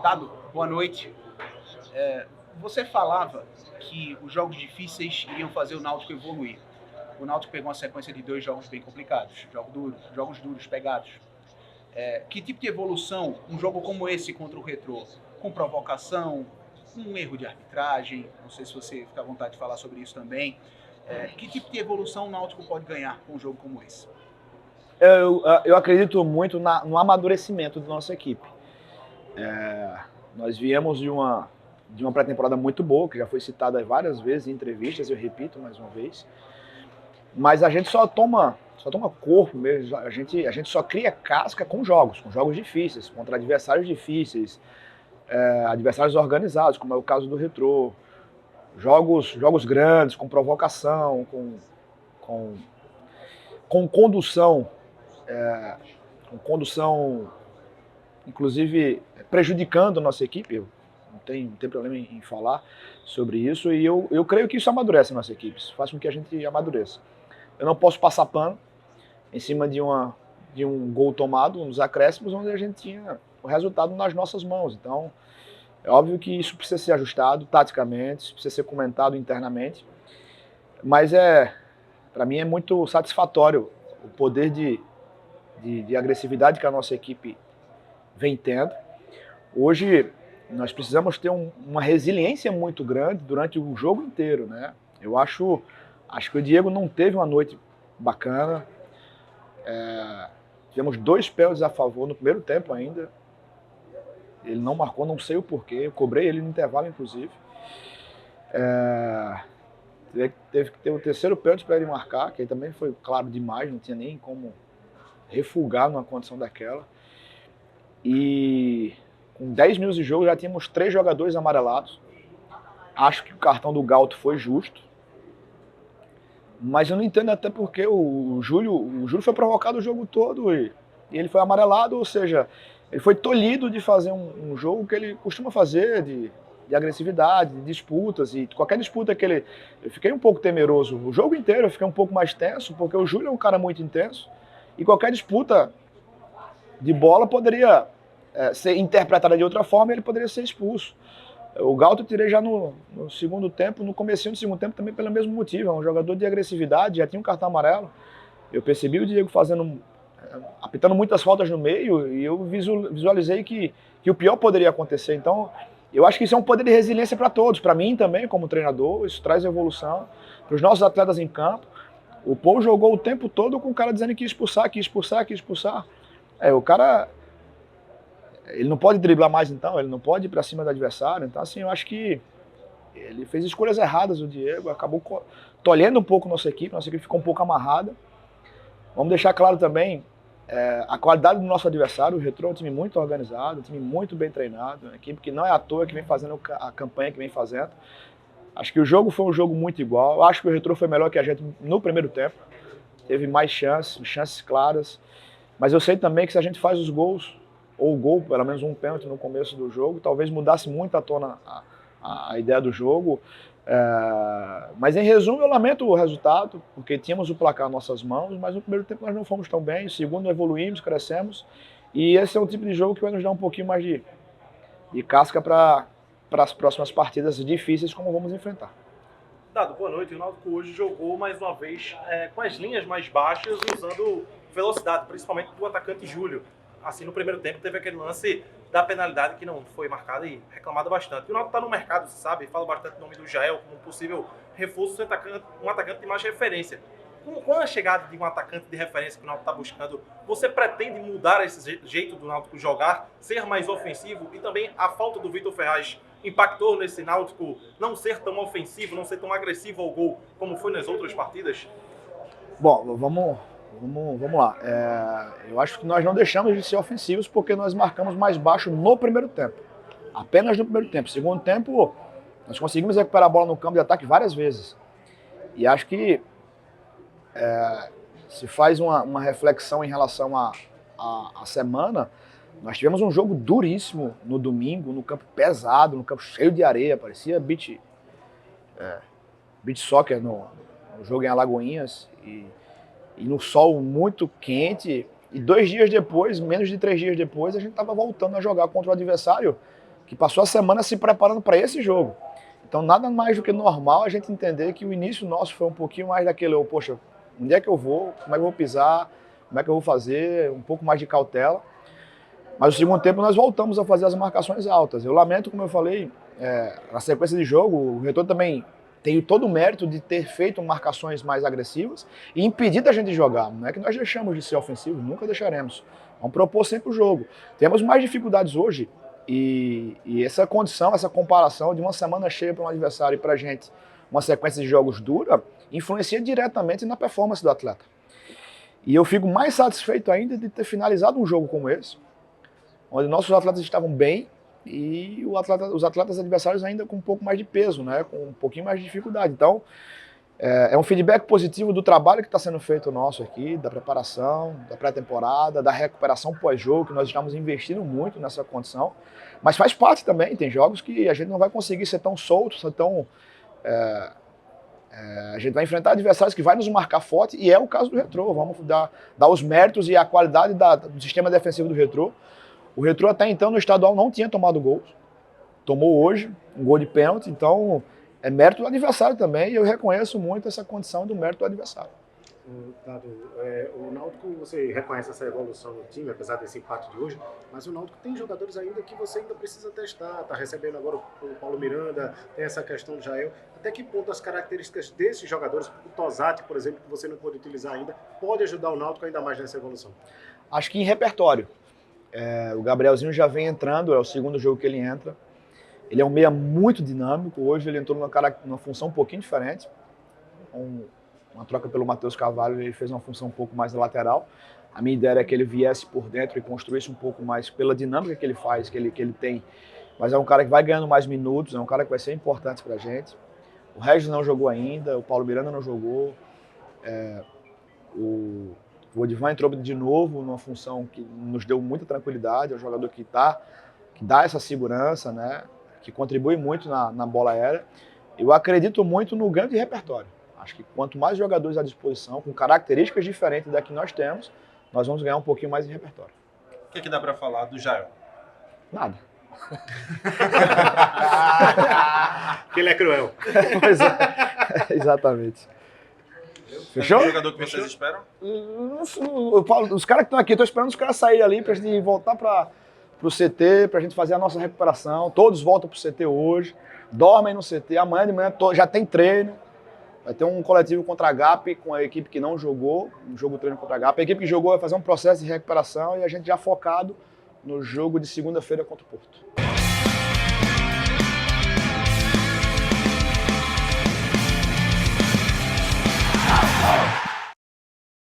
Dado, boa noite. Você falava que os jogos difíceis iriam fazer o Náutico evoluir. O Náutico pegou uma sequência de 2 jogos bem complicados, jogos duros, pegados. Que tipo de evolução um jogo como esse contra o Retrô, com provocação, com um erro de arbitragem, não sei se você fica à vontade de falar sobre isso também, que tipo de evolução o Náutico pode ganhar com um jogo como esse? Eu acredito muito no amadurecimento da nossa equipe. Nós viemos de uma pré-temporada muito boa, que já foi citada várias vezes em entrevistas, eu repito mais uma vez. Mas a gente só toma corpo mesmo, a gente só cria casca com jogos difíceis, contra adversários difíceis, adversários organizados, como é o caso do Retrô. Jogos grandes, com provocação, com condução, inclusive prejudicando a nossa equipe. Não tem problema em falar sobre isso, e eu creio que isso amadurece a nossa equipe, isso faz com que a gente amadureça. Eu não posso passar pano em cima de um gol tomado, nos acréscimos, onde a gente tinha o resultado nas nossas mãos. Então, é óbvio que isso precisa ser ajustado taticamente, isso precisa ser comentado internamente, mas para mim é muito satisfatório o poder de agressividade que a nossa equipe vem tendo. Hoje, nós precisamos ter uma resiliência muito grande durante o jogo inteiro, né? Eu acho que o Diego não teve uma noite bacana. Tivemos 2 pênaltis a favor no primeiro tempo ainda. Ele não marcou, não sei o porquê. Eu cobrei ele no intervalo, inclusive. Teve que ter o 3º pênalti para ele marcar, que aí também foi claro demais, não tinha nem como refugar numa condição daquela. E com 10 minutos de jogo já tínhamos 3 jogadores amarelados. Acho que o cartão do Galto foi justo. Mas eu não entendo até porque o Júlio foi provocado o jogo todo e ele foi amarelado, ou seja, ele foi tolhido de fazer um jogo que ele costuma fazer, de agressividade, de disputas, e qualquer disputa que ele... Eu fiquei um pouco temeroso. O jogo inteiro eu fiquei um pouco mais tenso, porque o Júlio é um cara muito intenso, e qualquer disputa de bola poderia ser interpretada de outra forma e ele poderia ser expulso. O Galto eu tirei já no segundo tempo, no comecinho do segundo tempo também pelo mesmo motivo, é um jogador de agressividade, já tinha um cartão amarelo. Eu percebi o Diego apitando muitas faltas no meio e eu visualizei que o pior poderia acontecer. Então, eu acho que isso é um poder de resiliência para todos, para mim também como treinador, isso traz evolução para os nossos atletas em campo. O Paul jogou o tempo todo com o cara dizendo que ia expulsar, que ia expulsar, que ia expulsar. O cara... Ele não pode driblar mais então, ele não pode ir para cima do adversário. Então, assim, eu acho que ele fez escolhas erradas, o Diego, acabou tolhendo um pouco nossa equipe ficou um pouco amarrada. Vamos deixar claro também a qualidade do nosso adversário. O Retrô é um time muito organizado, um time muito bem treinado, uma equipe que não é à toa que vem fazendo a campanha que vem fazendo. Acho que o jogo foi um jogo muito igual. Eu acho que o Retrô foi melhor que a gente no primeiro tempo, teve mais chances claras, mas eu sei também que se a gente faz os gols, ou o gol, pelo menos um pênalti no começo do jogo, talvez mudasse muito à tona a ideia do jogo. Mas em resumo, eu lamento o resultado, porque tínhamos o placar nas nossas mãos, mas no primeiro tempo nós não fomos tão bem, no segundo evoluímos, crescemos, e esse é um tipo de jogo que vai nos dar um pouquinho mais de casca para as próximas partidas difíceis como vamos enfrentar. Dado, boa noite. O Náutico hoje jogou mais uma vez com as linhas mais baixas, usando velocidade, principalmente do atacante Júlio. Assim, no primeiro tempo teve aquele lance da penalidade que não foi marcada e reclamada bastante. O Náutico está no mercado, você sabe, fala bastante o nome do Jael como um possível reforço, um atacante de mais referência. Com a chegada de um atacante de referência que o Náutico está buscando, você pretende mudar esse jeito do Náutico jogar, ser mais ofensivo? E também a falta do Vitor Ferraz impactou nesse Náutico não ser tão ofensivo, não ser tão agressivo ao gol como foi nas outras partidas? Bom, vamos lá. Eu acho que nós não deixamos de ser ofensivos porque nós marcamos mais baixo no primeiro tempo. Apenas no primeiro tempo. Segundo tempo, nós conseguimos recuperar a bola no campo de ataque várias vezes. E acho que se faz uma reflexão em relação à semana, nós tivemos um jogo duríssimo no domingo, no campo pesado, no campo cheio de areia, parecia beach soccer no jogo em Alagoinhas, e no sol muito quente, E 2 dias depois, menos de 3 dias depois, a gente estava voltando a jogar contra o adversário que passou a semana se preparando para esse jogo. Então, nada mais do que normal a gente entender que o início nosso foi um pouquinho mais daquele, poxa, onde é que eu vou, como é que eu vou pisar, como é que eu vou fazer, um pouco mais de cautela. Mas no segundo tempo nós voltamos a fazer as marcações altas. Eu lamento, como eu falei, na sequência de jogo, o Retrô também tem todo o mérito de ter feito marcações mais agressivas e impedido a gente de jogar. Não é que nós deixamos de ser ofensivos, nunca deixaremos. Vamos propor sempre o jogo. Temos mais dificuldades hoje e essa condição, essa comparação de uma semana cheia para um adversário e para a gente uma sequência de jogos dura, influencia diretamente na performance do atleta. E eu fico mais satisfeito ainda de ter finalizado um jogo como esse, onde nossos atletas estavam bem e os atletas adversários ainda com um pouco mais de peso, né? Com um pouquinho mais de dificuldade. Então, é um feedback positivo do trabalho que está sendo feito nosso aqui, da preparação, da pré-temporada, da recuperação pós-jogo, que nós estamos investindo muito nessa condição. Mas faz parte também, tem jogos que a gente não vai conseguir ser tão solto, ser tão... a gente vai enfrentar adversários que vai nos marcar forte, e é o caso do Retrô. Vamos dar os méritos e a qualidade do sistema defensivo do Retrô. O Retrô até então no estadual não tinha tomado gols. Tomou hoje um gol de pênalti, então é mérito do adversário também, e eu reconheço muito essa condição do mérito do adversário. Dado, o Náutico, você reconhece essa evolução no time, apesar desse empate de hoje, mas o Náutico tem jogadores ainda que você ainda precisa testar. Está recebendo agora o Paulo Miranda, tem essa questão do Jael. Até que ponto as características desses jogadores, o Tosati, por exemplo, que você não pôde utilizar ainda, pode ajudar o Náutico ainda mais nessa evolução? Acho que em repertório. O Gabrielzinho já vem entrando, é o segundo jogo que ele entra. Ele é um meia muito dinâmico. Hoje ele entrou numa função um pouquinho diferente. Uma troca pelo Matheus Carvalho, ele fez uma função um pouco mais lateral. A minha ideia é que ele viesse por dentro e construísse um pouco mais pela dinâmica que ele faz, que ele tem. Mas é um cara que vai ganhando mais minutos, é um cara que vai ser importante pra gente. O Regis não jogou ainda, o Paulo Miranda não jogou. O Odivan entrou de novo numa função que nos deu muita tranquilidade. É um jogador que dá essa segurança, né? Que contribui muito na bola aérea. Eu acredito muito no grande repertório. Acho que quanto mais jogadores à disposição, com características diferentes da que nós temos, nós vamos ganhar um pouquinho mais de repertório. O que dá para falar do Jael? Nada. Que ele é cruel. Pois é, exatamente. Fechou? É o jogador que vocês esperam? Os caras que estão aqui, estou esperando os caras saírem ali para a gente voltar para o CT, para a gente fazer a nossa recuperação. Todos voltam para o CT hoje, dormem no CT. Amanhã de manhã já tem treino. Vai ter um coletivo contra a GAP com a equipe que não jogou, um jogo treino contra a GAP. A equipe que jogou vai fazer um processo de recuperação e a gente já focado no jogo de segunda-feira contra o Porto.